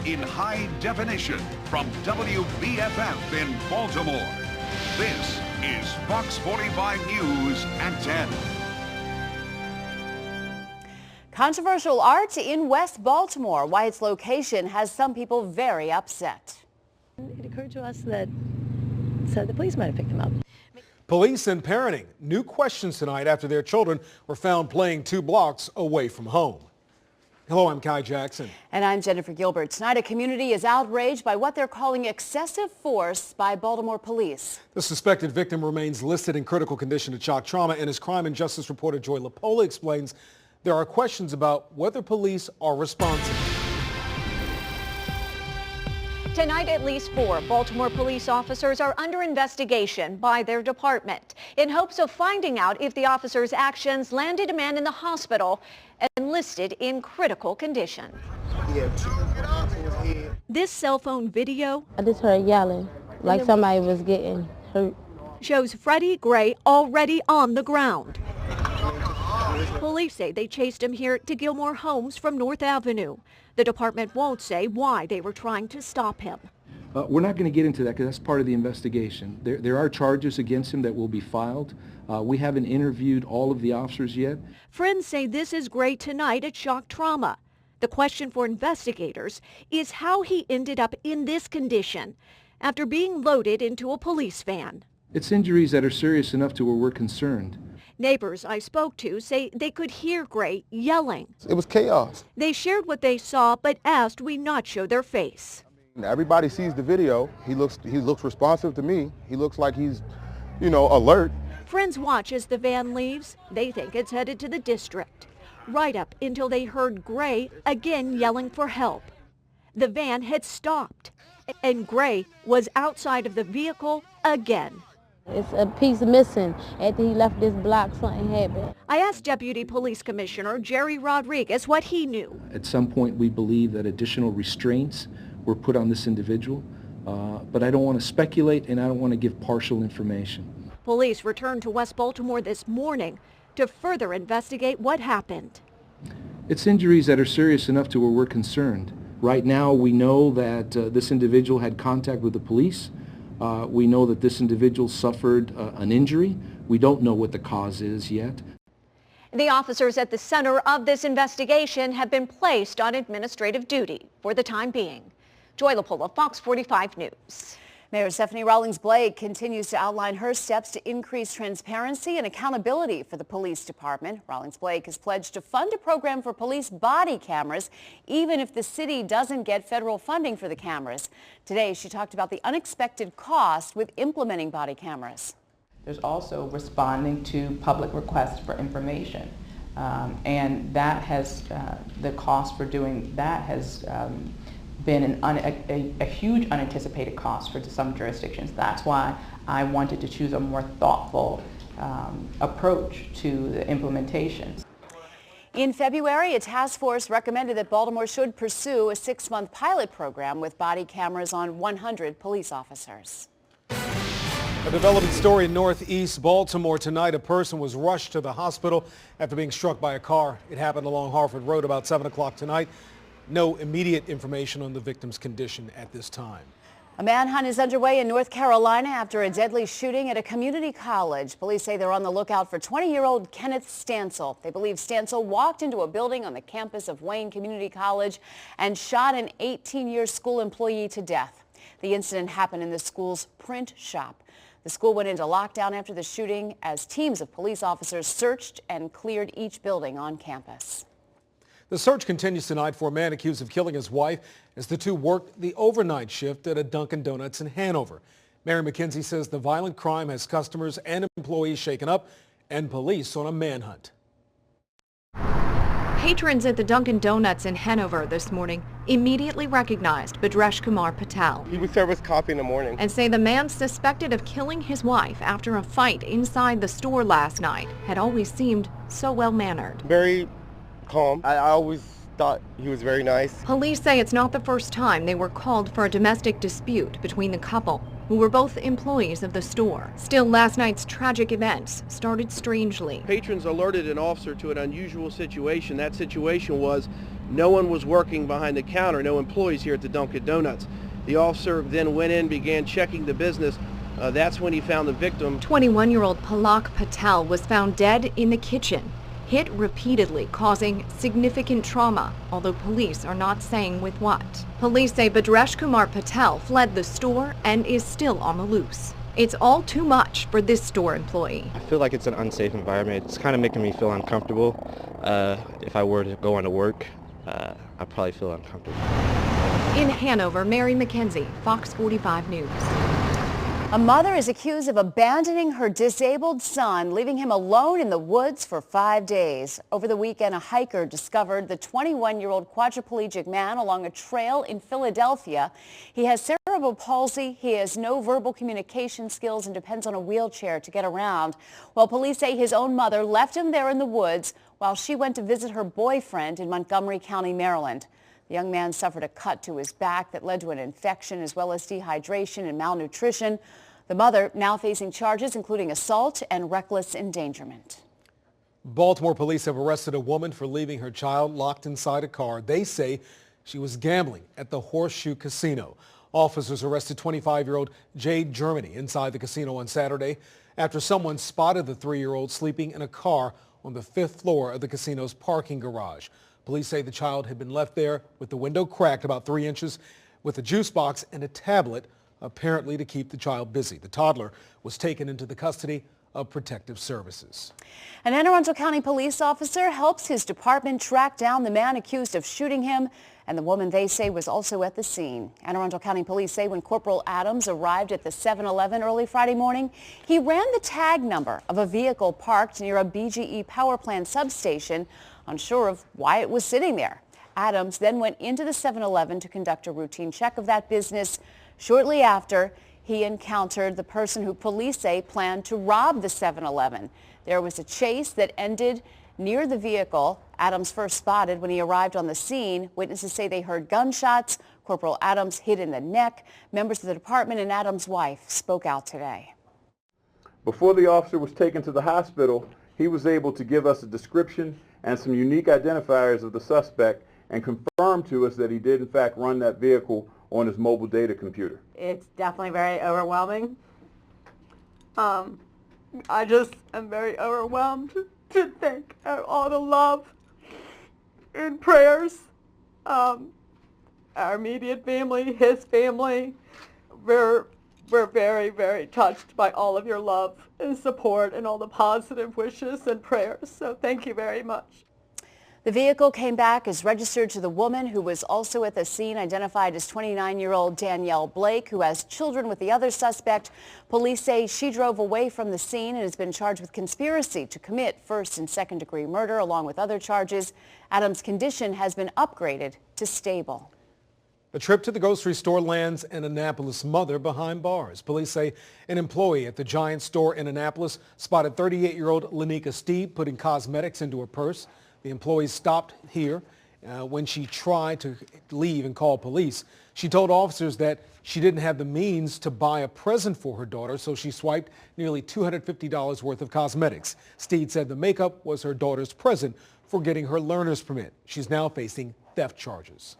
in high definition from WBFF in Baltimore. This is Fox 45 News at 10. Controversial art in West Baltimore. Why its location has some people very upset. It occurred to us that the police might have picked them up. Police and parenting. New questions tonight after their children were found playing 2 blocks away from home. Hello, I'm Kai Jackson. And I'm Jennifer Gilbert. Tonight, a community is outraged by what they're calling excessive force by Baltimore police. The suspected victim remains listed in critical condition to shock trauma, and as crime and justice reporter Joy LaPola explains, there are questions about whether police are responsible. Tonight, at least 4 Baltimore police officers are under investigation by their department in hopes of finding out if the officers' actions landed a man in the hospital and listed in critical condition. This cell phone video I just heard yelling like somebody was getting hurt. Shows Freddie Gray already on the ground. Police say they chased him here to Gilmore Homes from North Avenue. The department won't say why they were trying to stop him. We're not going to get into that because that's part of the investigation. There are charges against him that will be filed. We haven't interviewed all of the officers yet. Friends say this is Gray tonight at shock trauma. The question for investigators is how he ended up in this condition after being loaded into a police van. It's injuries that are serious enough to where we're concerned. Neighbors I spoke to say they could hear Gray yelling. It was chaos. They shared what they saw but asked we not show their face. Everybody sees the video. He looks responsive to me. He looks like he's, alert. Friends watch as the van leaves. They think it's headed to the district. Right up until they heard Gray again yelling for help. The van had stopped and Gray was outside of the vehicle again. It's a piece missing. After he left this block, something happened. I asked Deputy Police Commissioner Jerry Rodriguez what he knew. At some point, we believe that additional restraints were put on this individual, but I don't want to speculate and I don't want to give partial information. Police returned to West Baltimore this morning to further investigate what happened. It's injuries that are serious enough to where we're concerned. Right now, we know that this individual had contact with the police. We know that this individual suffered an injury. We don't know what the cause is yet. The officers at the center of this investigation have been placed on administrative duty for the time being. Joy LaPola, Fox 45 News. Mayor Stephanie Rawlings-Blake continues to outline her steps to increase transparency and accountability for the police department. Rawlings-Blake has pledged to fund a program for police body cameras, even if the city doesn't get federal funding for the cameras. Today, she talked about the unexpected cost with implementing body cameras. There's also responding to public requests for information. And that has, the cost for doing that has been a huge unanticipated cost for some jurisdictions. That's why I wanted to choose a more thoughtful approach to the implementation. In February, a task force recommended that Baltimore should pursue a 6-month pilot program with body cameras on 100 police officers. A developing story in northeast Baltimore tonight. A person was rushed to the hospital after being struck by a car. It happened along Harford Road about 7 o'clock tonight. No immediate information on the victim's condition at this time. A manhunt is underway in North Carolina after a deadly shooting at a community college. Police say they're on the lookout for 20-year-old Kenneth Stansel. They believe Stansel walked into a building on the campus of Wayne Community College and shot an 18-year school employee to death. The incident happened in the school's print shop. The school went into lockdown after the shooting as teams of police officers searched and cleared each building on campus. The search continues tonight for a man accused of killing his wife as the two worked the overnight shift at a Dunkin' Donuts in Hanover. Mary McKenzie says the violent crime has customers and employees shaken up and police on a manhunt. Patrons at the Dunkin' Donuts in Hanover this morning immediately recognized Bhadresh Kumar Patel. He would serve us coffee in the morning. And say the man suspected of killing his wife after a fight inside the store last night had always seemed so well-mannered. Very calm. I always thought he was very nice. Police say it's not the first time they were called for a domestic dispute between the couple, who were both employees of the store. Still, last night's tragic events started strangely. Patrons alerted an officer to an unusual situation. That situation was No one was working behind the counter, no employees here at the Dunkin' Donuts. The officer then went in, began checking the business. That's when he found the victim. 21-year-old Palak Patel was found dead in the kitchen, hit repeatedly, causing significant trauma, although police are not saying with what. Police say Bhadresh Kumar Patel fled the store and is still on the loose. It's all too much for this store employee. I feel like it's an unsafe environment. It's kind of making me feel uncomfortable. If I were to go into work, I'd probably feel uncomfortable. In Hanover, Mary McKenzie, Fox 45 News. A mother is accused of abandoning her disabled son, leaving him alone in the woods for 5 days. Over the weekend, a hiker discovered the 21-year-old quadriplegic man along a trail in Philadelphia. He has cerebral palsy, he has no verbal communication skills, and depends on a wheelchair to get around. Well, police say his own mother left him there in the woods while she went to visit her boyfriend in Montgomery County, Maryland. The young man suffered a cut to his back that led to an infection as well as dehydration and malnutrition. The mother now facing charges including assault and reckless endangerment. Baltimore police have arrested a woman for leaving her child locked inside a car. They say she was gambling at the Horseshoe Casino. Officers arrested 25-year-old Jade Germany inside the casino on Saturday after someone spotted the 3-year-old sleeping in a car on the 5th floor of the casino's parking garage. Police say the child had been left there with the window cracked about 3 inches with a juice box and a tablet, apparently to keep the child busy. The toddler was taken into the custody of Protective Services. An Anne Arundel County police officer helps his department track down the man accused of shooting him, and the woman they say was also at the scene. Anne Arundel County police say when Corporal Adams arrived at the 7-Eleven early Friday morning, he ran the tag number of a vehicle parked near a BGE power plant substation, unsure of why it was sitting there. Adams then went into the 7-Eleven to conduct a routine check of that business. Shortly after, he encountered the person who police say planned to rob the 7-Eleven. There was a chase that ended near the vehicle Adams first spotted when he arrived on the scene. Witnesses say they heard gunshots. Corporal Adams hit in the neck. Members of the department and Adams' wife spoke out today. Before the officer was taken to the hospital, he was able to give us a description and some unique identifiers of the suspect and confirm to us that he did in fact run that vehicle on his mobile data computer. It's definitely very overwhelming. I just am very overwhelmed to think of all the love and prayers. Our immediate family, his family, we're very, very touched by all of your love and support and all the positive wishes and prayers. So thank you very much. The vehicle came back as registered to the woman who was also at the scene, identified as 29-year-old Danielle Blake, who has children with the other suspect. Police say she drove away from the scene and has been charged with conspiracy to commit first and second-degree murder, along with other charges. Adams' condition has been upgraded to stable. A trip to the grocery store lands an Annapolis mother behind bars. Police say an employee at the Giant store in Annapolis spotted 38-year-old Lanika Steeb putting cosmetics into her purse. The employee stopped here when she tried to leave and call police. She told officers that she didn't have the means to buy a present for her daughter, so she swiped nearly $250 worth of cosmetics. Steed said the makeup was her daughter's present for getting her learner's permit. She's now facing theft charges.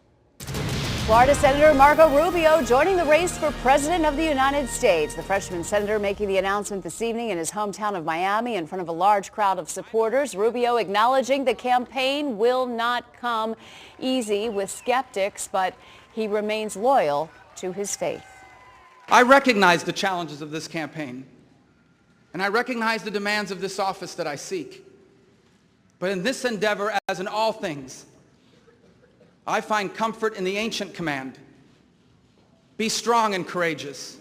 Florida Senator Marco Rubio joining the race for President of the United States. The freshman senator making the announcement this evening in his hometown of Miami in front of a large crowd of supporters. Rubio acknowledging the campaign will not come easy with skeptics, but he remains loyal to his faith. I recognize the challenges of this campaign, and I recognize the demands of this office that I seek. But in this endeavor, as in all things, I find comfort in the ancient command. Be strong and courageous.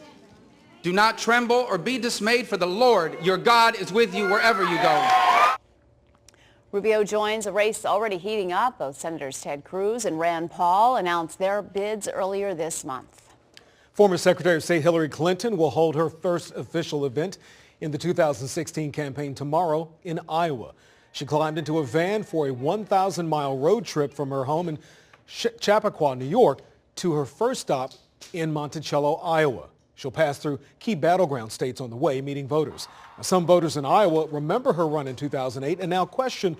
Do not tremble or be dismayed, for the Lord, your God, is with you wherever you go. Rubio joins a race already heating up. Both Senators Ted Cruz and Rand Paul announced their bids earlier this month. Former Secretary of State Hillary Clinton will hold her first official event in the 2016 campaign tomorrow in Iowa. She climbed into a van for a 1,000-mile road trip from her home in Chappaqua, New York, to her first stop in Monticello, Iowa. She'll pass through key battleground states on the way, meeting voters. Now, some voters in Iowa remember her run in 2008 and now question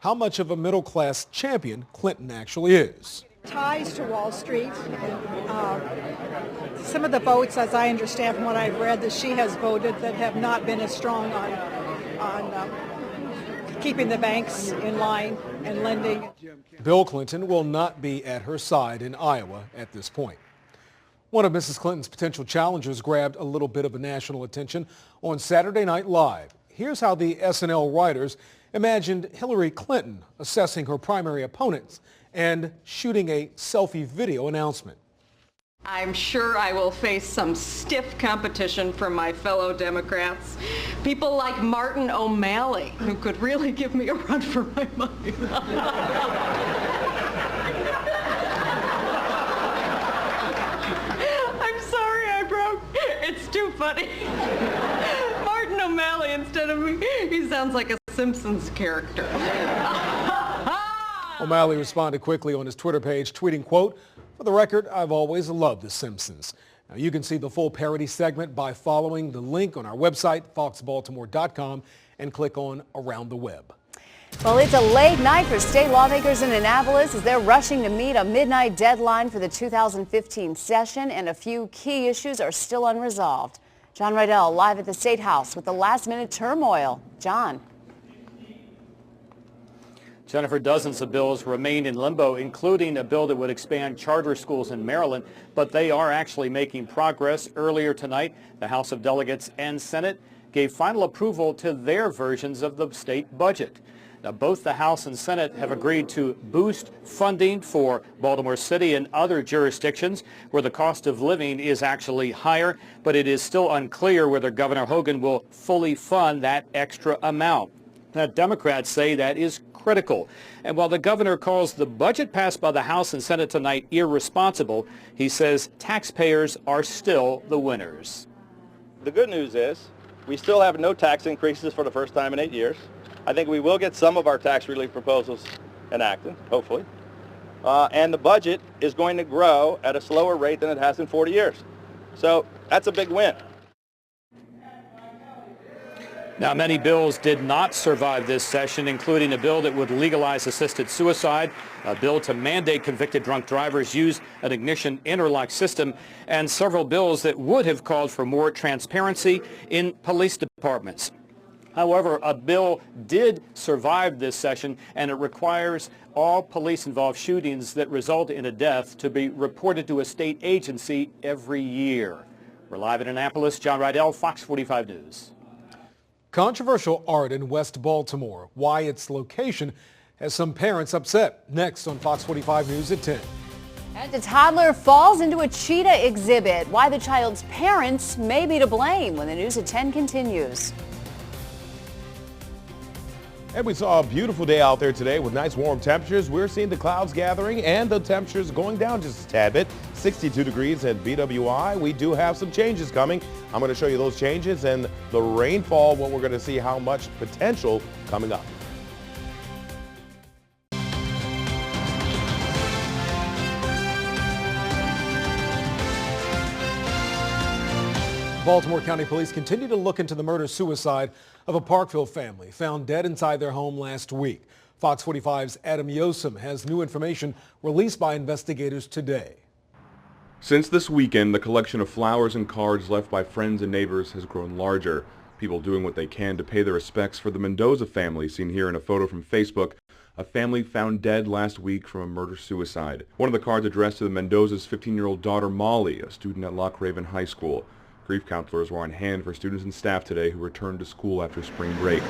how much of a middle-class champion Clinton actually is. Ties to Wall Street. Some of the votes, as I understand from what I've read, that she has voted that have not been as strong on keeping the banks in line and lending. Bill Clinton will not be at her side in Iowa at this point. One of Mrs. Clinton's potential challengers grabbed a little bit of national attention on Saturday Night Live. Here's how the SNL writers imagined Hillary Clinton assessing her primary opponents and shooting a selfie video announcement. I'm sure I will face some stiff competition from my fellow Democrats. People like Martin O'Malley, who could really give me a run for my money. I'm sorry I broke. It's too funny. Martin O'Malley instead of me. He sounds like a Simpsons character. O'Malley responded quickly on his Twitter page, tweeting, quote, "For the record, I've always loved The Simpsons." Now, you can see the full parody segment by following the link on our website, foxbaltimore.com, and click on Around the Web. Well, it's a late night for state lawmakers in Annapolis as they're rushing to meet a midnight deadline for the 2015 session, and a few key issues are still unresolved. John Rydell live at the State House with the last-minute turmoil. John. Jennifer, dozens of bills remain in limbo, including a bill that would expand charter schools in Maryland, but they are actually making progress. Earlier tonight, the House of Delegates and Senate gave final approval to their versions of the state budget. Now, both the House and Senate have agreed to boost funding for Baltimore City and other jurisdictions where the cost of living is actually higher, but it is still unclear whether Governor Hogan will fully fund that extra amount. Now, Democrats say that is critical. And while the governor calls the budget passed by the House and Senate tonight irresponsible, he says taxpayers are still the winners. The good news is we still have no tax increases for the first time in 8 years. I think we will get some of our tax relief proposals enacted, hopefully. And the budget is going to grow at a slower rate than it has in 40 years. So that's a big win. Now, many bills did not survive this session, including a bill that would legalize assisted suicide, a bill to mandate convicted drunk drivers use an ignition interlock system, and several bills that would have called for more transparency in police departments. However, a bill did survive this session, and it requires all police-involved shootings that result in a death to be reported to a state agency every year. We're live in Annapolis. John Rydell, Fox 45 News. Controversial art in West Baltimore. Why its location has some parents upset. Next on Fox 45 News at 10. And a toddler falls into a cheetah exhibit. Why the child's parents may be to blame when the news at 10 continues. And we saw a beautiful day out there today with nice warm temperatures. We're seeing the clouds gathering and the temperatures going down just a tad bit. 62 degrees at BWI. We do have some changes coming. I'm going to show you those changes and the rainfall when we're going to see how much potential coming up. Baltimore County Police continue to look into the murder-suicide of a Parkville family found dead inside their home last week. Fox 45's Adam Yosem has new information released by investigators today. Since this weekend, the collection of flowers and cards left by friends and neighbors has grown larger. People doing what they can to pay their respects for the Mendoza family, seen here in a photo from Facebook. A family found dead last week from a murder-suicide. One of the cards addressed to the Mendoza's 15-year-old daughter Molly, a student at Loch Raven High School. Grief counselors were on hand for students and staff today who returned to school after spring break.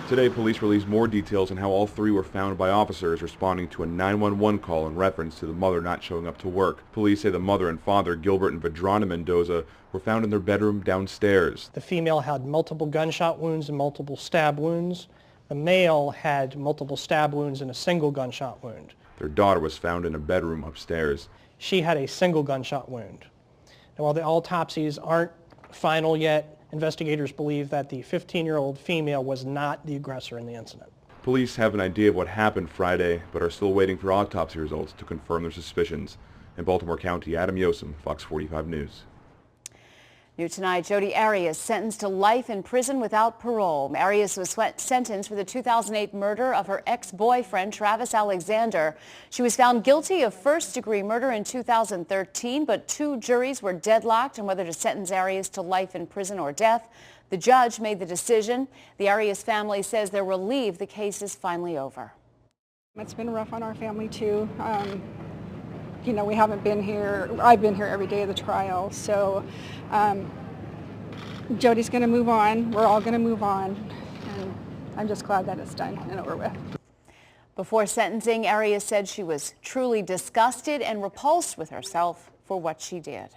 Today, police released more details on how all three were found by officers responding to a 911 call in reference to the mother not showing up to work. Police say the mother and father, Gilbert and Vadrana Mendoza, were found in their bedroom downstairs. The female had multiple gunshot wounds and multiple stab wounds. The male had multiple stab wounds and a single gunshot wound. Their daughter was found in a bedroom upstairs. She had a single gunshot wound. And while the autopsies aren't final yet, investigators believe that the 15-year-old female was not the aggressor in the incident. Police have an idea of what happened Friday, but are still waiting for autopsy results to confirm their suspicions. In Baltimore County, Adam Yosem, Fox 45 News. New tonight, Jodi Arias sentenced to life in prison without parole. Arias was sentenced for the 2008 murder of her ex-boyfriend, Travis Alexander. She was found guilty of first-degree murder in 2013, but 2 juries were deadlocked on whether to sentence Arias to life in prison or death. The judge made the decision. The Arias family says they're relieved the case is finally over. It's been rough on our family, too. You know, we haven't been here. I've been here every day of the trial, so Jodi's going to move on. We're all going to move on, and I'm just glad that it's done and over with. Before sentencing, Arias said she was truly disgusted and repulsed with herself for what she did.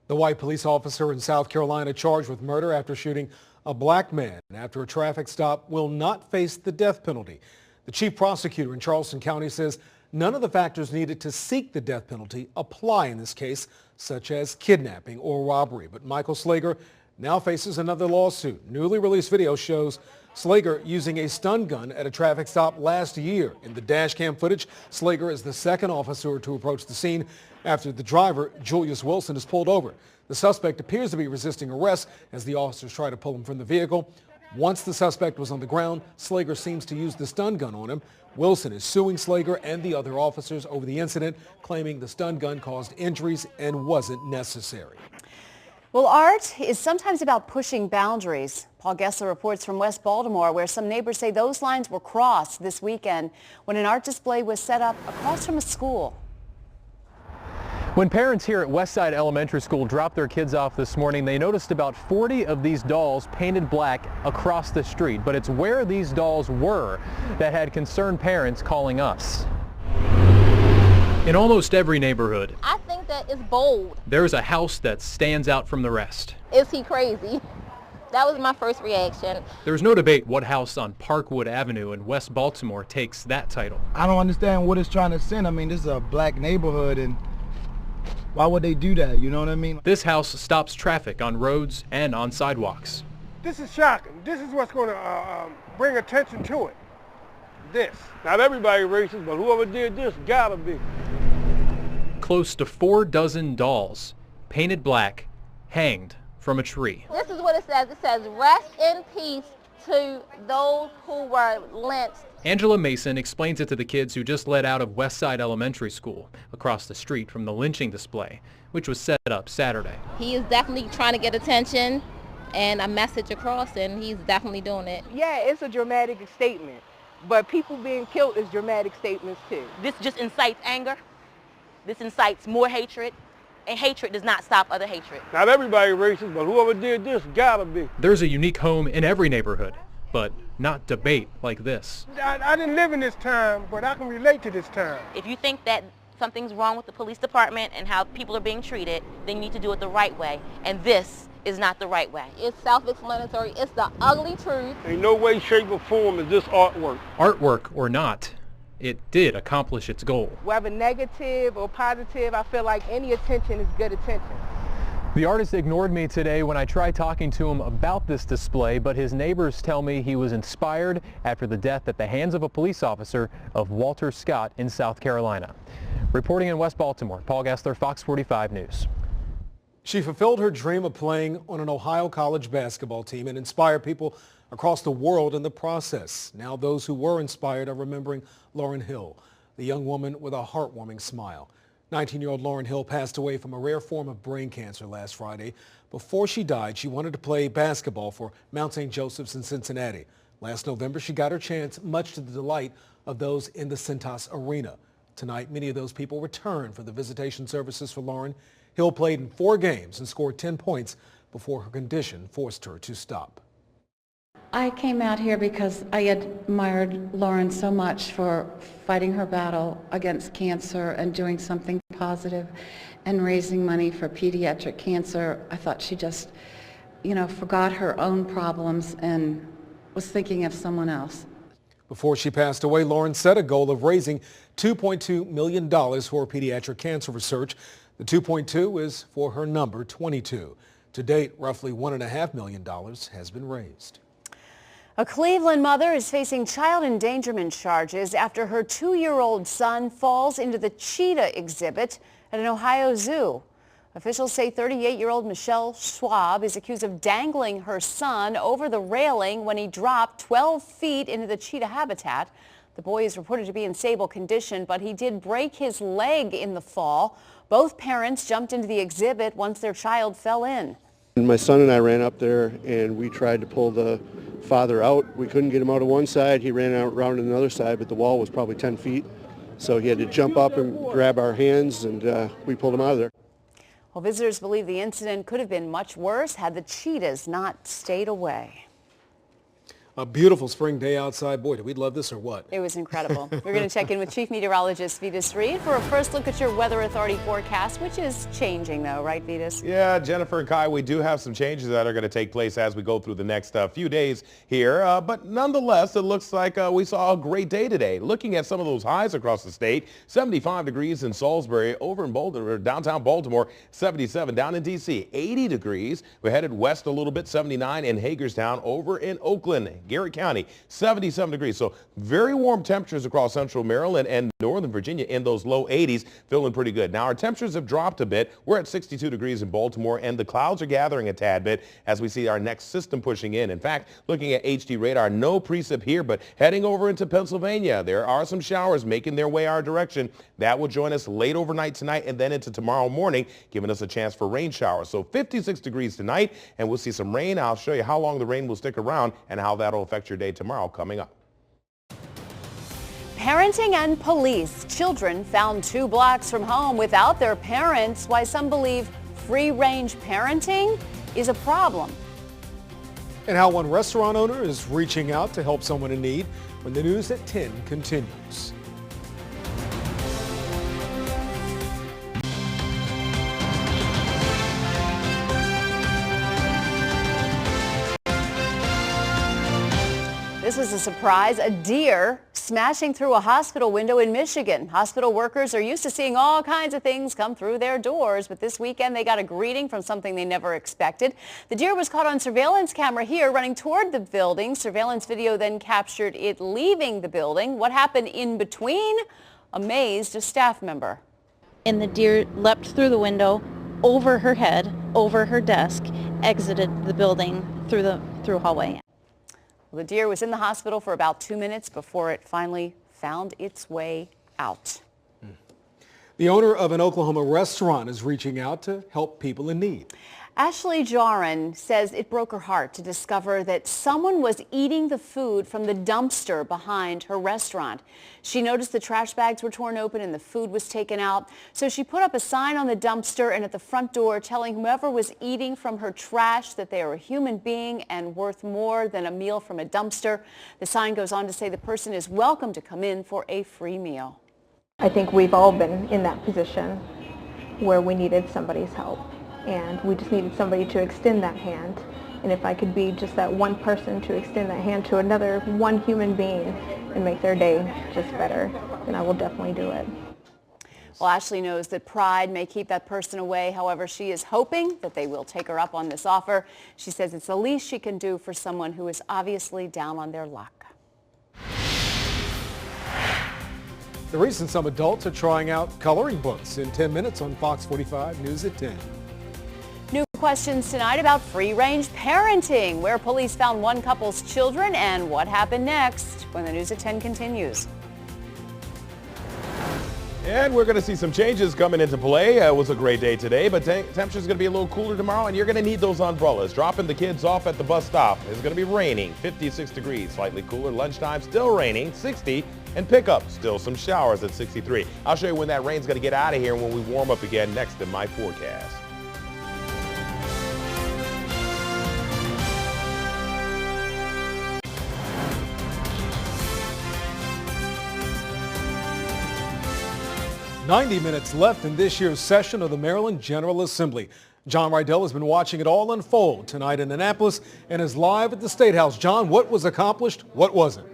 The white police officer in South Carolina charged with murder after shooting a black man after a traffic stop will not face the death penalty. The chief prosecutor in Charleston County says none of the factors needed to seek the death penalty apply in this case, such as kidnapping or robbery. But Michael Slager now faces another lawsuit. Newly released video shows Slager using a stun gun at a traffic stop last year. In the dash cam footage, Slager is the second officer to approach the scene after the driver, Julius Wilson, is pulled over. The suspect appears to be resisting arrest as the officers try to pull him from the vehicle. Once the suspect was on the ground, Slager seems to use the stun gun on him. Wilson is suing Slager and the other officers over the incident, claiming the stun gun caused injuries and wasn't necessary. Well, art is sometimes about pushing boundaries. Paul Gessler reports from West Baltimore, where some neighbors say those lines were crossed this weekend when an art display was set up across from a school. When parents here at Westside Elementary School dropped their kids off this morning, they noticed about 40 of these dolls painted black across the street. But it's where these dolls were that had concerned parents calling us. In almost every neighborhood, I think that it's bold. there's a house that stands out from the rest. Is he crazy? That was my first reaction. There's no debate what house on Parkwood Avenue in West Baltimore takes that title. I don't understand what it's trying to send. I mean, this is a black neighborhood, and why would they do that? You know what I mean? This house stops traffic on roads and on sidewalks. This is shocking. This is what's going to bring attention to it. This. Not everybody racist, but whoever did this gotta be. Close to 4 dozen dolls, painted black, hanged from a tree. This is what it says. It says, rest in peace to those who were lynched. Angela Mason explains it to the kids who just let out of Westside Elementary School, across the street from the lynching display, which was set up Saturday. He is definitely trying to get attention and a message across, and he's definitely doing it. Yeah, it's a dramatic statement, but people being killed is dramatic statements too. This just incites anger. This incites more hatred, and hatred does not stop other hatred. Not everybody racist, but whoever did this gotta be. There's a unique home in every neighborhood, but not debate like this. I didn't live in this time, but I can relate to this time. If you think that something's wrong with the police department and how people are being treated, then you need to do it the right way, and this is not the right way. It's self-explanatory. It's the ugly truth. In no way, shape, or form is this artwork. Artwork or not, it did accomplish its goal. Whether negative or positive, I feel like any attention is good attention. The artist ignored me today when I tried talking to him about this display, but his neighbors tell me he was inspired after the death at the hands of a police officer of Walter Scott in South Carolina. Reporting in West Baltimore, Paul Gessler, Fox 45 News. She fulfilled her dream of playing on an Ohio college basketball team and inspired people across the world in the process. Now those who were inspired are remembering Lauren Hill, the young woman with a heartwarming smile. 19-year-old Lauren Hill passed away from a rare form of brain cancer last Friday. Before she died, she wanted to play basketball for Mount St. Joseph's in Cincinnati. Last November, she got her chance, much to the delight of those in the Cintas Arena. Tonight, many of those people returned for the visitation services for Lauren. Hill played in 4 games and scored 10 points before her condition forced her to stop. I came out here because I admired Lauren so much for fighting her battle against cancer and doing something positive and raising money for pediatric cancer. I thought she just, forgot her own problems and was thinking of someone else. Before she passed away, Lauren set a goal of raising $2.2 million for pediatric cancer research. The 2.2 is for her number 22. To date, roughly $1.5 million has been raised. A Cleveland mother is facing child endangerment charges after her 2-year-old son falls into the cheetah exhibit at an Ohio zoo. Officials say 38-year-old Michelle Schwab is accused of dangling her son over the railing when he dropped 12 feet into the cheetah habitat. The boy is reported to be in stable condition, but he did break his leg in the fall. Both parents jumped into the exhibit once their child fell in. My son and I ran up there and we tried to pull the father out. We couldn't get him out of one side. He ran out around to the other side, but the wall was probably 10 feet. So he had to jump up and grab our hands, and we pulled him out of there. Well, visitors believe the incident could have been much worse had the cheetahs not stayed away. A beautiful spring day outside. Boy, did we love this or what? It was incredible. We're going to check in with Chief Meteorologist Vitas Reed for a first look at your Weather Authority forecast, which is changing though, right, Vitas? Yeah, Jennifer and Kai, we do have some changes that are going to take place as we go through the next few days here. But nonetheless, it looks like we saw a great day today. Looking at some of those highs across the state, 75 degrees in Salisbury, over in Baltimore, downtown Baltimore, 77 down in D.C., 80 degrees. We're headed west a little bit, 79 in Hagerstown, over in Oakland, Garrett County, 77 degrees. So very warm temperatures across central Maryland and northern Virginia in those low 80s, feeling pretty good. Now our temperatures have dropped a bit. We're at 62 degrees in Baltimore, and the clouds are gathering a tad bit as we see our next system pushing in. In fact, looking at HD radar, no precip here, but heading over into Pennsylvania, there are some showers making their way our direction. That will join us late overnight tonight and then into tomorrow morning, giving us a chance for rain showers. So 56 degrees tonight, and we'll see some rain. I'll show you how long the rain will stick around and how that'll affect your day tomorrow coming up. Parenting and police. Children found 2 blocks from home without their parents. Why some believe free-range parenting is a problem. And how one restaurant owner is reaching out to help someone in need when the news at 10 continues. This was a surprise. A deer smashing through a hospital window in Michigan. Hospital workers are used to seeing all kinds of things come through their doors, but this weekend they got a greeting from something they never expected. The deer was caught on surveillance camera here running toward the building. Surveillance video then captured it leaving the building. What happened in between amazed a staff member. And the deer leapt through the window, over her head, over her desk, exited the building through hallway. Well, the deer was in the hospital for about 2 minutes before it finally found its way out. The owner of an Oklahoma restaurant is reaching out to help people in need. Ashley Jarin says it broke her heart to discover that someone was eating the food from the dumpster behind her restaurant. She noticed the trash bags were torn open and the food was taken out. So she put up a sign on the dumpster and at the front door telling whoever was eating from her trash that they are a human being and worth more than a meal from a dumpster. The sign goes on to say the person is welcome to come in for a free meal. I think we've all been in that position where we needed somebody's help. And we just needed somebody to extend that hand. And if I could be just that one person to extend that hand to another one human being and make their day just better, then I will definitely do it. Well, Ashley knows that pride may keep that person away. However, she is hoping that they will take her up on this offer. She says it's the least she can do for someone who is obviously down on their luck. The reason some adults are trying out coloring books in 10 minutes on Fox 45 News at 10. New questions tonight about free-range parenting, where police found one couple's children, and what happened next when the News at 10 continues. And we're going to see some changes coming into play. It was a great day today, but temperature's going to be a little cooler tomorrow, and you're going to need those umbrellas. Dropping the kids off at the bus stop. It's going to be raining, 56 degrees, slightly cooler. Lunchtime, still raining, 60. And pickup, still some showers at 63. I'll show you when that rain's going to get out of here when we warm up again next in my forecast. "90 minutes left in this year's session of the Maryland General Assembly. John Rydell has been watching it all unfold tonight in Annapolis and is live at the State House. John, what was accomplished? What wasn't?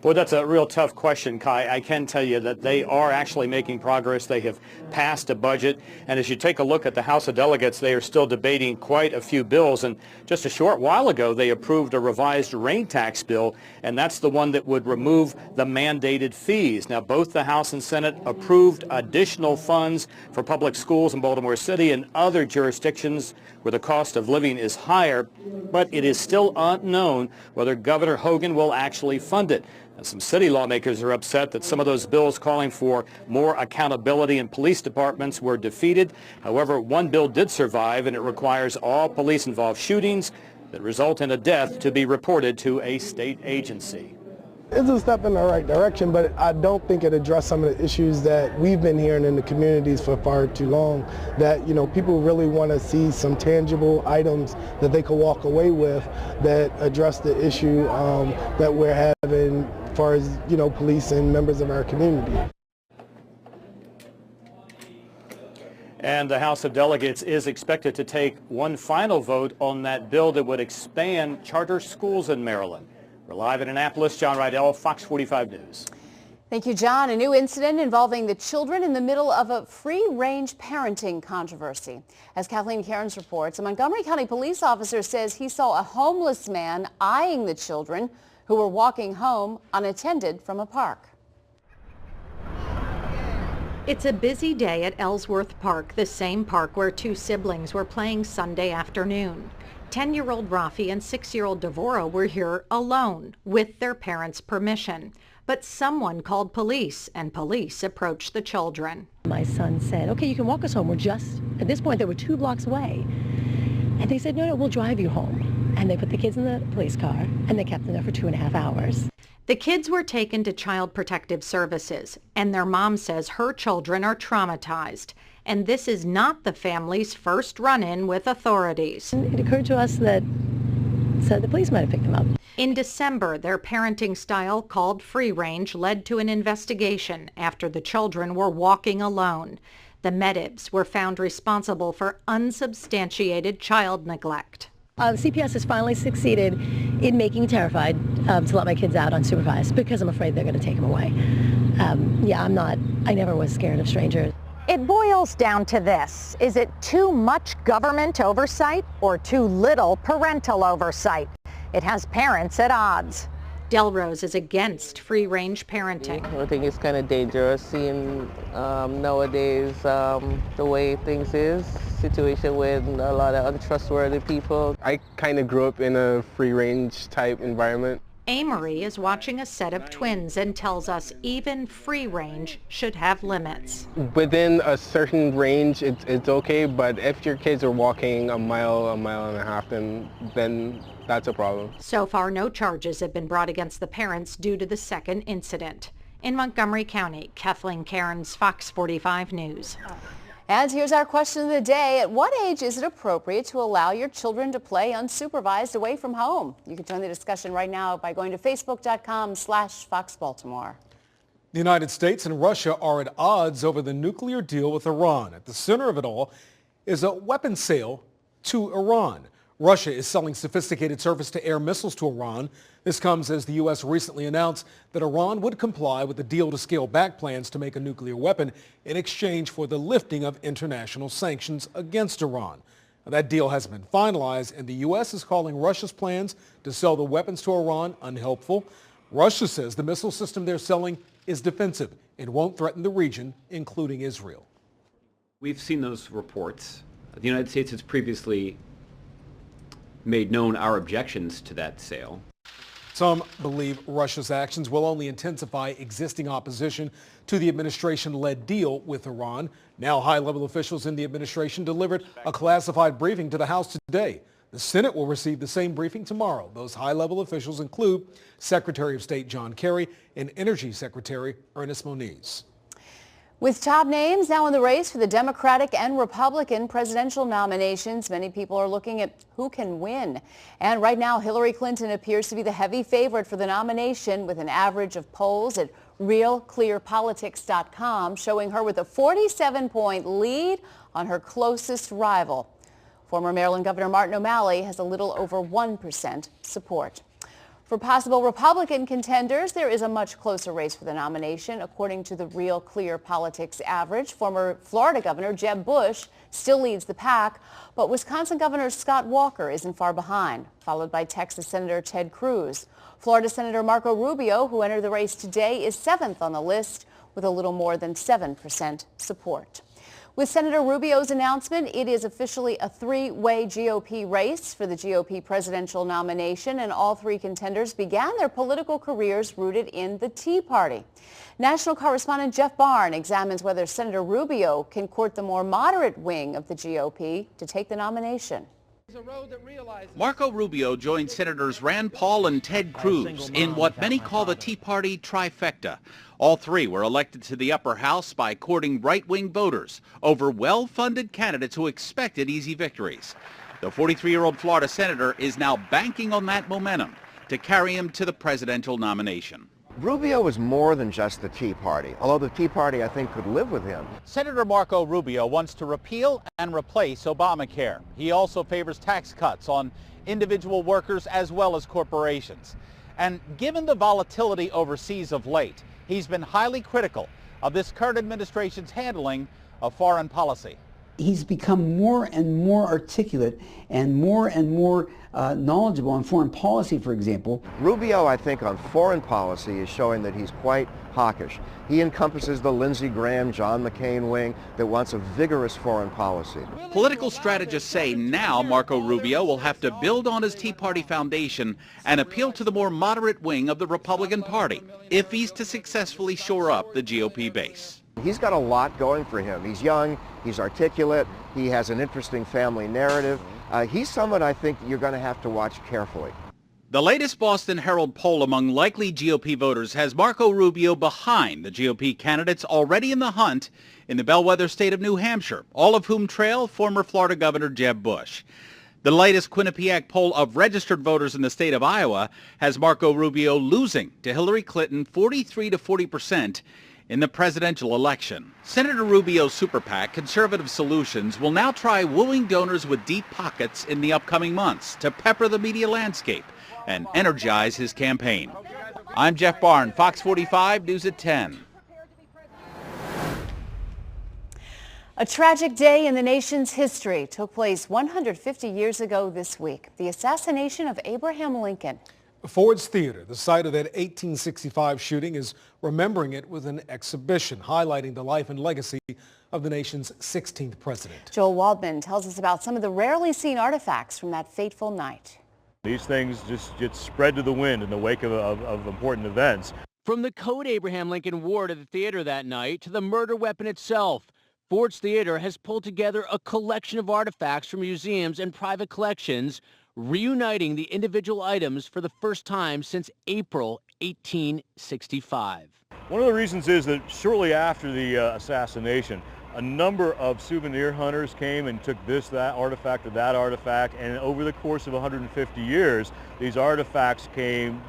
Boy, that's a real tough question, Kai. I can tell you that they are actually making progress. They have passed a budget. And as you take a look at the House of Delegates, they are still debating quite a few bills. And just a short while ago, they approved a revised rain tax bill, and that's the one that would remove the mandated fees. Now, both the House and Senate approved additional funds for public schools in Baltimore City and other jurisdictions where the cost of living is higher, but it is still unknown whether Governor Hogan will actually fund it. And some city lawmakers are upset that some of those bills calling for more accountability in police departments were defeated. However, one bill did survive, and it requires all police-involved shootings that result in a death to be reported to a state agency. It's a step in the right direction, but I don't think it addressed some of the issues that we've been hearing in the communities for far too long, that, you know, people really want to see some tangible items that they could walk away with that address the issue that we're having as far as, you know, police and members of our community. And the House of Delegates is expected to take one final vote on that bill that would expand charter schools in Maryland. We're live in Annapolis. John Rydell, Fox 45 News. Thank you, John. A new incident involving the children in the middle of a free-range parenting controversy. As Kathleen Cairns reports, a Montgomery County police officer says he saw a homeless man eyeing the children who were walking home unattended from a park. It's a busy day at Ellsworth Park, the same park where two siblings were playing Sunday afternoon. 10-year-old Rafi and 6-year-old Devora were here alone with their parents' permission. But someone called police, and police approached the children. My son said, okay, you can walk us home. We're just, at this point, they were 2 blocks away. And they said, no, we'll drive you home. And they put the kids in the police car, and they kept them there for 2.5 hours. The kids were taken to Child Protective Services, and their mom says her children are traumatized. And this is not the family's first run-in with authorities. It occurred to us that the police might have picked them up. In December, their parenting style, called free range, led to an investigation after the children were walking alone. The Medibs were found responsible for unsubstantiated child neglect. CPS has finally succeeded in making me terrified to let my kids out unsupervised because I'm afraid they're going to take them away. I never was scared of strangers. It boils down to this. Is it too much government oversight or too little parental oversight? It has parents at odds. Delrose is against free-range parenting. I think it's kind of dangerous seeing nowadays the way things is, situation with a lot of untrustworthy people. I kind of grew up in a free-range type environment. Amory is watching a set of twins and tells us even free range should have limits. Within a certain range, it's okay, but if your kids are walking a mile and a half, then that's a problem. So far, no charges have been brought against the parents due to the second incident. In Montgomery County, Kathleen Cairns, Fox 45 News. And here's our question of the day. At what age is it appropriate to allow your children to play unsupervised away from home? You can join the discussion right now by going to facebook.com/FoxBaltimore. The United States and Russia are at odds over the nuclear deal with Iran. At the center of it all is a weapons sale to Iran. Russia is selling sophisticated surface-to-air missiles to Iran. This comes as the U.S. recently announced that Iran would comply with the deal to scale back plans to make a nuclear weapon in exchange for the lifting of international sanctions against Iran. Now, that deal hasn't been finalized, and the U.S. is calling Russia's plans to sell the weapons to Iran unhelpful. Russia says the missile system they're selling is defensive and won't threaten the region, including Israel. We've seen those reports. The United States has previously made known our objections to that sale. Some believe Russia's actions will only intensify existing opposition to the administration-led deal with Iran. Now, high-level officials in the administration delivered a classified briefing to the House today. The Senate will receive the same briefing tomorrow. Those high-level officials include Secretary of State John Kerry and Energy Secretary Ernest Moniz. With top names now in the race for the Democratic and Republican presidential nominations, many people are looking at who can win. And right now, Hillary Clinton appears to be the heavy favorite for the nomination, with an average of polls at RealClearPolitics.com showing her with a 47-point lead on her closest rival. Former Maryland Governor Martin O'Malley has a little over 1% support. For possible Republican contenders, there is a much closer race for the nomination. According to the Real Clear Politics average, former Florida Governor Jeb Bush still leads the pack, but Wisconsin Governor Scott Walker isn't far behind, followed by Texas Senator Ted Cruz. Florida Senator Marco Rubio, who entered the race today, is 7th on the list with a little more than 7% support. With Senator Rubio's announcement, it is officially a three-way GOP race for the GOP presidential nomination, and all three contenders began their political careers rooted in the Tea Party. National correspondent Jeff Barn examines whether Senator Rubio can court the more moderate wing of the GOP to take the nomination. Marco Rubio joined Senators Rand Paul and Ted Cruz in what many call the Tea Party trifecta. All three were elected to the upper house by courting right-wing voters over well-funded candidates who expected easy victories. The 43-year-old Florida senator is now banking on that momentum to carry him to the presidential nomination. Rubio is more than just the Tea Party, although the Tea Party, I think, could live with him. Senator Marco Rubio wants to repeal and replace Obamacare. He also favors tax cuts on individual workers as well as corporations. And given the volatility overseas of late, he's been highly critical of this current administration's handling of foreign policy. He's become more and more articulate and more knowledgeable on foreign policy, for example. Rubio, I think, on foreign policy is showing that he's quite hawkish. He encompasses the Lindsey Graham, John McCain wing that wants a vigorous foreign policy. Political strategists say now Marco Rubio will have to build on his Tea Party foundation and appeal to the more moderate wing of the Republican Party if he's to successfully shore up the GOP base. He's got a lot going for him. He's young, he's articulate, he has an interesting family narrative. He's someone I think you're going to have to watch carefully. The latest Boston Herald poll among likely GOP voters has Marco Rubio behind the GOP candidates already in the hunt in the bellwether state of New Hampshire, all of whom trail former Florida Governor Jeb Bush. The latest Quinnipiac poll of registered voters in the state of Iowa has Marco Rubio losing to Hillary Clinton 43 to 40% in the presidential election. Senator Rubio's super PAC, Conservative Solutions, will now try wooing donors with deep pockets in the upcoming months to pepper the media landscape and energize his campaign. I'm Jeff Barn, Fox 45 News at 10. A tragic day in the nation's history took place 150 years ago this week, the assassination of Abraham Lincoln. Ford's Theater, the site of that 1865 shooting, is remembering it with an exhibition highlighting the life and legacy of the nation's 16th president. Joel Waldman tells us about some of the rarely seen artifacts from that fateful night. These things just get spread to the wind in the wake of important events. From the code Abraham Lincoln wore to the theater that night to the murder weapon itself, Ford's Theater has pulled together a collection of artifacts from museums and private collections, reuniting the individual items for the first time since April 1865. One of the reasons is that shortly after the assassination, a number of souvenir hunters came and took that artifact or that artifact, and over the course of 150 years, these artifacts came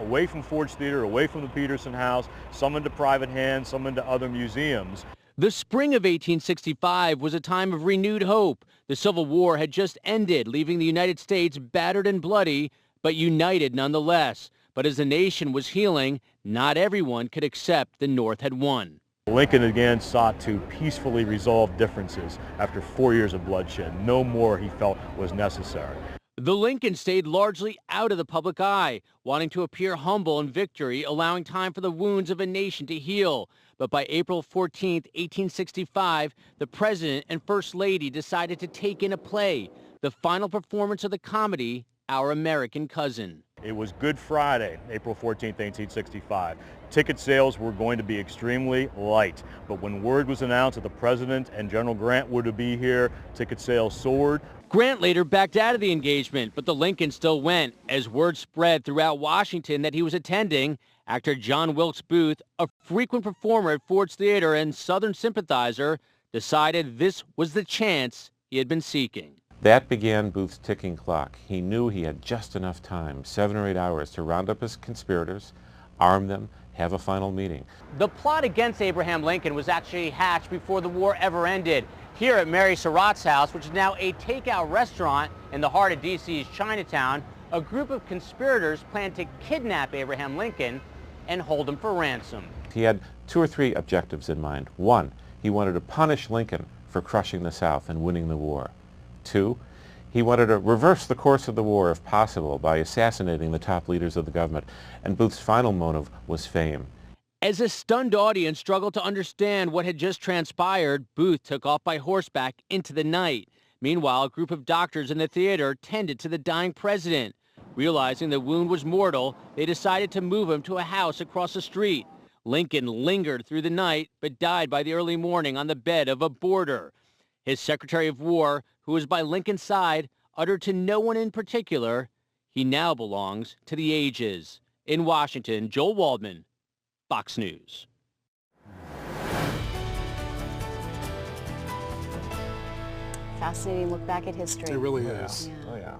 away from Ford's Theater, away from the Peterson House, some into private hands, some into other museums. The spring of 1865 was a time of renewed hope. The Civil War had just ended, leaving the United States battered and bloody, but united nonetheless. But as the nation was healing, not everyone could accept the North had won. Lincoln again sought to peacefully resolve differences after 4 years of bloodshed. No more, he felt, was necessary. The Lincoln stayed largely out of the public eye, wanting to appear humble in victory, allowing time for the wounds of a nation to heal. But by April 14, 1865, the President and First Lady decided to take in a play, the final performance of the comedy, Our American Cousin. It was Good Friday, April 14, 1865. Ticket sales were going to be extremely light, but when word was announced that the President and General Grant were to be here, ticket sales soared. Grant later backed out of the engagement, but the Lincoln still went as word spread throughout Washington that he was attending. Actor John Wilkes Booth, a frequent performer at Ford's Theater and Southern sympathizer, decided this was the chance he had been seeking. That began Booth's ticking clock. He knew he had just enough time, 7 or 8 hours, to round up his conspirators, arm them, have a final meeting. The plot against Abraham Lincoln was actually hatched before the war ever ended. Here at Mary Surratt's house, which is now a takeout restaurant in the heart of D.C.'s Chinatown, a group of conspirators planned to kidnap Abraham Lincoln and hold him for ransom. He had 2 or 3 objectives in mind. 1, he wanted to punish Lincoln for crushing the South and winning the war. 2, he wanted to reverse the course of the war if possible by assassinating the top leaders of the government. And Booth's final motive was fame. As a stunned audience struggled to understand what had just transpired, Booth took off by horseback into the night. Meanwhile, a group of doctors in the theater tended to the dying president. Realizing the wound was mortal, they decided to move him to a house across the street. Lincoln lingered through the night, but died by the early morning on the bed of a boarder. His Secretary of War, who was by Lincoln's side, uttered to no one in particular, he now belongs to the ages. In Washington, Joel Waldman, Fox News. Fascinating look back at history. It really is. Yeah. Oh, yeah.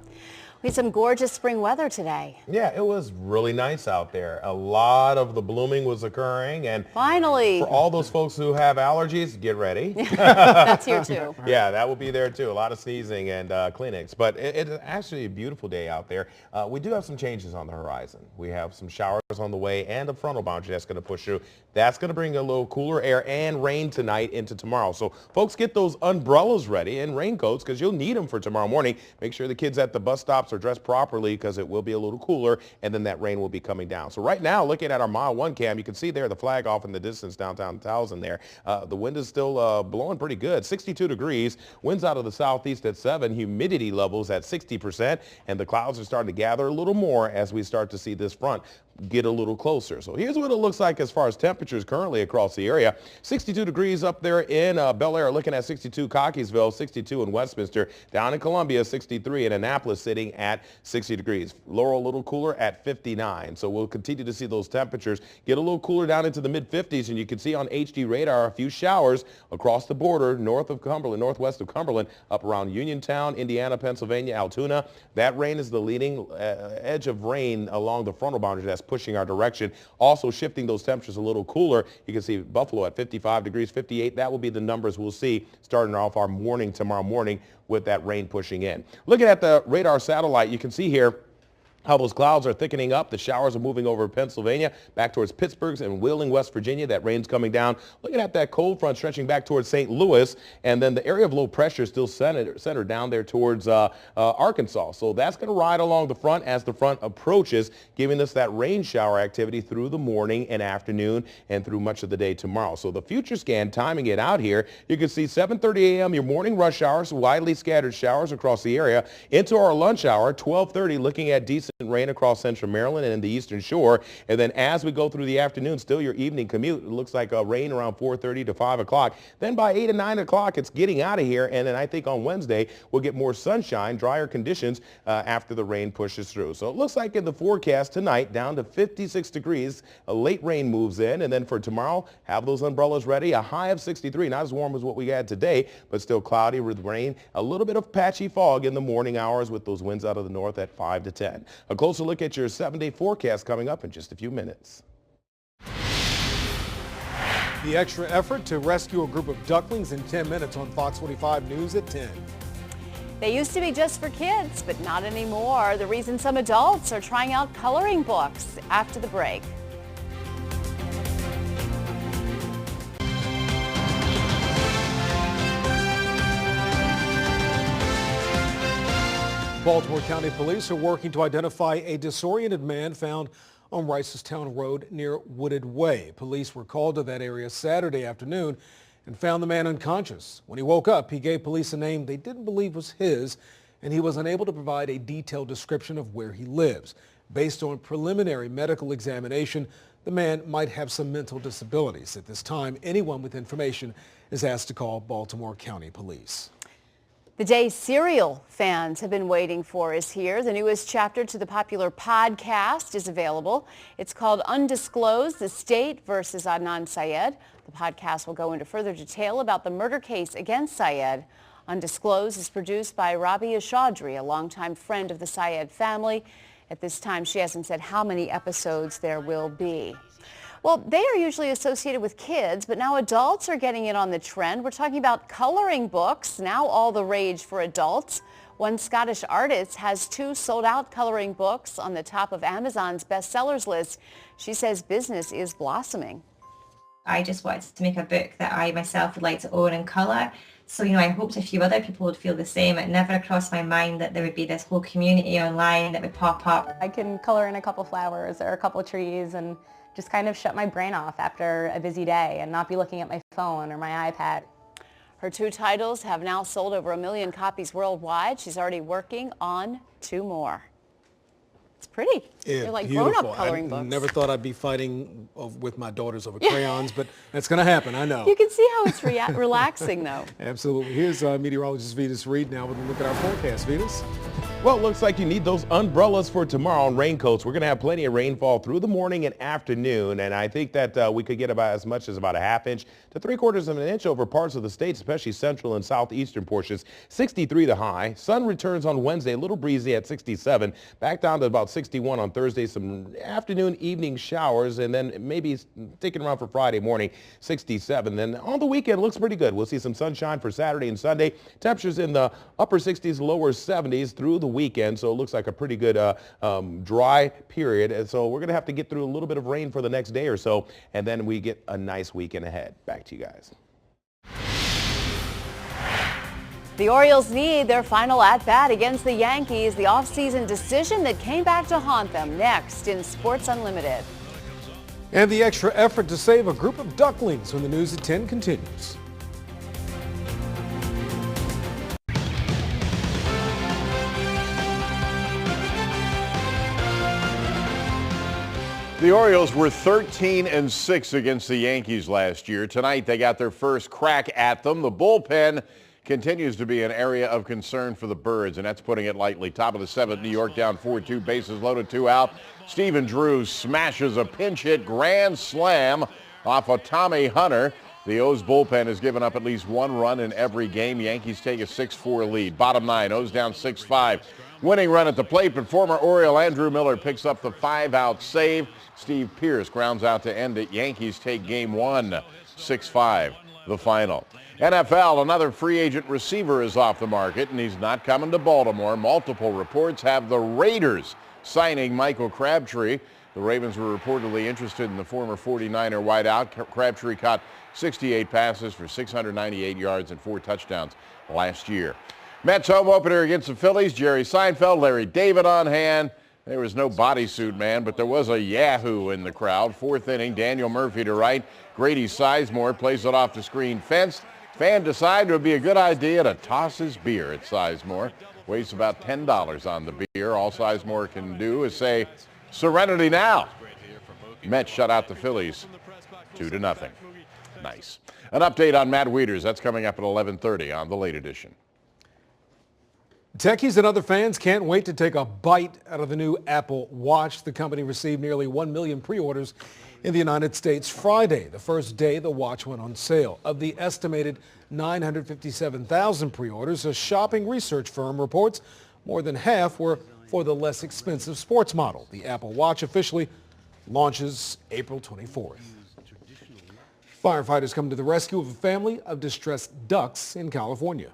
We had some gorgeous spring weather today. Yeah, it was really nice out there. A lot of the blooming was occurring, and finally, for all those folks who have allergies, get ready. That's here too. Yeah, that will be there too. A lot of sneezing and clinics, but it's actually a beautiful day out there. We do have some changes on the horizon. We have some showers on the way and a frontal boundary that's going to push through. That's going to bring a little cooler air and rain tonight into tomorrow. So folks, get those umbrellas ready and raincoats because you'll need them for tomorrow morning. Make sure the kids at the bus stops are dressed properly because it will be a little cooler, and then that rain will be coming down. So right now, looking at our Mile 1 cam, you can see there the flag off in the distance downtown Towson there. The wind is still blowing pretty good, 62 degrees, winds out of the southeast at 7, humidity levels at 60%, and the clouds are starting to gather a little more as we start to see this front get a little closer. So here's what it looks like as far as temperatures currently across the area. 62 degrees up there in Bel Air, looking at 62 Cockeysville, 62 in Westminster, down in Columbia, 63 in Annapolis, sitting at 60 degrees. Laurel a little cooler at 59. So we'll continue to see those temperatures get a little cooler down into the mid-50s, and you can see on HD radar a few showers across the border north of Cumberland, northwest of Cumberland, up around Uniontown, Indiana, Pennsylvania, Altoona. That rain is the leading edge of rain along the frontal boundary that's pushing our direction. Also shifting those temperatures a little cooler. You can see Buffalo at 55 degrees, 58. That will be the numbers we'll see starting off our morning tomorrow morning with that rain pushing in. Looking at the radar satellite, you can see here how those clouds are thickening up. The showers are moving over Pennsylvania, back towards Pittsburgh and Wheeling, West Virginia. That rain's coming down. Looking at that cold front stretching back towards St. Louis, and then the area of low pressure is still centered down there towards Arkansas. So that's going to ride along the front as the front approaches, giving us that rain shower activity through the morning and afternoon and through much of the day tomorrow. So the future scan timing it out here, you can see 7:30 a.m. your morning rush hours, widely scattered showers across the area. Into our lunch hour, 12:30, looking at decent rain across central Maryland and the eastern shore. And then as we go through the afternoon, still your evening commute, it looks like rain around 4:30 to 5 o'clock. Then by 8 and 9 o'clock, it's getting out of here. And then I think on Wednesday, we'll get more sunshine, drier conditions after the rain pushes through. So it looks like in the forecast tonight, down to 56 degrees, a late rain moves in. And then for tomorrow, have those umbrellas ready. A high of 63, not as warm as what we had today, but still cloudy with rain. A little bit of patchy fog in the morning hours with those winds out of the north at 5 to 10. A closer look at your 7-day forecast coming up in just a few minutes. The extra effort to rescue a group of ducklings in 10 minutes on Fox 45 News at 10. They used to be just for kids, but not anymore. The reason some adults are trying out coloring books after the break. Baltimore County Police are working to identify a disoriented man found on Ricestown Road near Wooded Way. Police were called to that area Saturday afternoon and found the man unconscious. When he woke up, he gave police a name they didn't believe was his, and he was unable to provide a detailed description of where he lives. Based on preliminary medical examination, the man might have some mental disabilities. At this time, anyone with information is asked to call Baltimore County Police. The day serial fans have been waiting for is here. The newest chapter to the popular podcast is available. It's called Undisclosed: The State versus Adnan Syed. The podcast will go into further detail about the murder case against Syed. Undisclosed is produced by Rabia Chaudhry, a longtime friend of the Syed family. At this time, she hasn't said how many episodes there will be. Well, they are usually associated with kids, but now adults are getting in on the trend. We're talking about coloring books, now all the rage for adults. One Scottish artist has 2 sold-out coloring books on the top of Amazon's bestsellers list. She says business is blossoming. I just wanted to make a book that I myself would like to own in colour. So, I hoped a few other people would feel the same. It never crossed my mind that there would be this whole community online that would pop up. I can color in a couple flowers or a couple trees and just kind of shut my brain off after a busy day and not be looking at my phone or my iPad. Her 2 titles have now sold over 1 million copies worldwide. She's already working on 2 more. It's pretty. Yeah, They're like beautiful. grown-up coloring I books. never thought I'd be fighting with my daughters over crayons, but that's going to happen, I know. You can see how it's relaxing, though. Absolutely. Here's meteorologist Venus Reed now with a look at our forecast. Venus? Well, it looks like you need those umbrellas for tomorrow and raincoats. We're going to have plenty of rainfall through the morning and afternoon, and I think that we could get about as much as about a ½ inch to 3/4 of an inch over parts of the state, especially central and southeastern portions. 63 the high. Sun returns on Wednesday, a little breezy at 67. Back down to about 61 on Thursday. Some afternoon, evening showers, and then maybe sticking around for Friday morning, 67. Then on the weekend, looks pretty good. We'll see some sunshine for Saturday and Sunday. Temperatures in the upper 60s, lower 70s through the weekend, so it looks like a pretty good dry period. And so we're going to have to get through a little bit of rain for the next day or so, and then we get a nice weekend ahead. Back to you guys. The Orioles need their final at-bat against the Yankees, the offseason decision that came back to haunt them. Next in Sports Unlimited. And the extra effort to save a group of ducklings when the News at 10 continues. The Orioles were 13-6 against the Yankees last year. Tonight they got their first crack at them. The bullpen continues to be an area of concern for the Birds, and that's putting it lightly. Top of the 7th, New York down 4-2, bases loaded, 2 out. Stephen Drew smashes a pinch hit grand slam off of Tommy Hunter. The O's bullpen has given up at least 1 run in every game. Yankees take a 6-4 lead. Bottom 9, O's down 6-5. Winning run at the plate, but former Oriole Andrew Miller picks up the 5-out save. Steve Pearce grounds out to end it. Yankees take game 1, 6-5, the final. NFL, another free agent receiver is off the market, and he's not coming to Baltimore. Multiple reports have the Raiders signing Michael Crabtree. The Ravens were reportedly interested in the former 49er wideout. Crabtree caught 68 passes for 698 yards and 4 touchdowns last year. Mets home opener against the Phillies. Jerry Seinfeld, Larry David on hand. There was no bodysuit man, but there was a yahoo in the crowd. 4th inning, Daniel Murphy to right. Grady Sizemore plays it off the screen fence. Fan decided it would be a good idea to toss his beer at Sizemore. Wastes about $10 on the beer. All Sizemore can do is say, "Serenity now." Mets shut out the Phillies 2-0. Nice. An update on Matt Wieters. That's coming up at 11:30 on the Late Edition. Techies and other fans can't wait to take a bite out of the new Apple Watch. The company received nearly 1 million pre-orders in the United States Friday, the first day the watch went on sale. Of the estimated 957,000 pre-orders, a shopping research firm reports more than half were for the less expensive sports model. The Apple Watch officially launches April 24th. Firefighters come to the rescue of a family of distressed ducks in California.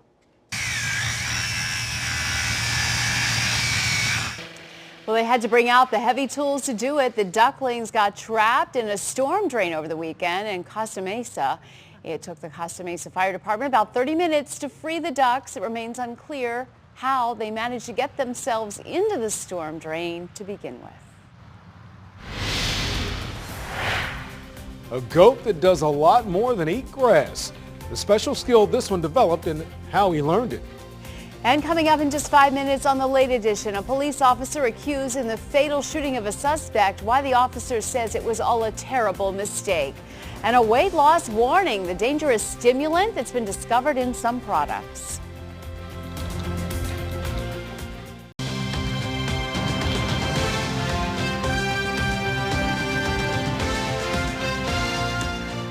Well, they had to bring out the heavy tools to do it. The ducklings got trapped in a storm drain over the weekend in Costa Mesa. It took the Costa Mesa Fire Department about 30 minutes to free the ducks. It remains unclear how they managed to get themselves into the storm drain to begin with. A goat that does a lot more than eat grass. The special skill this one developed and how he learned it. And coming up in just 5 minutes on the Late Edition, a police officer accused in the fatal shooting of a suspect, why the officer says it was all a terrible mistake. And a weight loss warning, the dangerous stimulant that's been discovered in some products.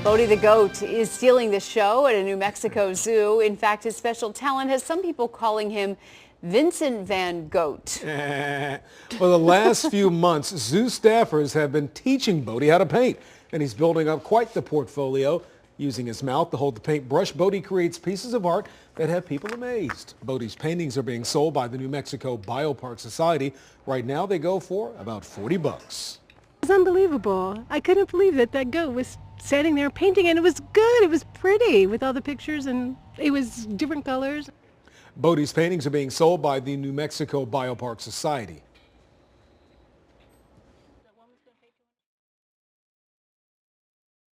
Bodie the goat is stealing the show at a New Mexico zoo. In fact, his special talent has some people calling him Vincent Van Goat. For the last few months, zoo staffers have been teaching Bodie how to paint, and he's building up quite the portfolio. Using his mouth to hold the paintbrush, Bodie creates pieces of art that have people amazed. Bodie's paintings are being sold by the New Mexico Biopark Society. Right now they go for about $40. It was unbelievable. I couldn't believe that that goat was standing there painting, and it was good. It was pretty with all the pictures, and it was different colors. Bodie's paintings are being sold by the New Mexico Biopark Society.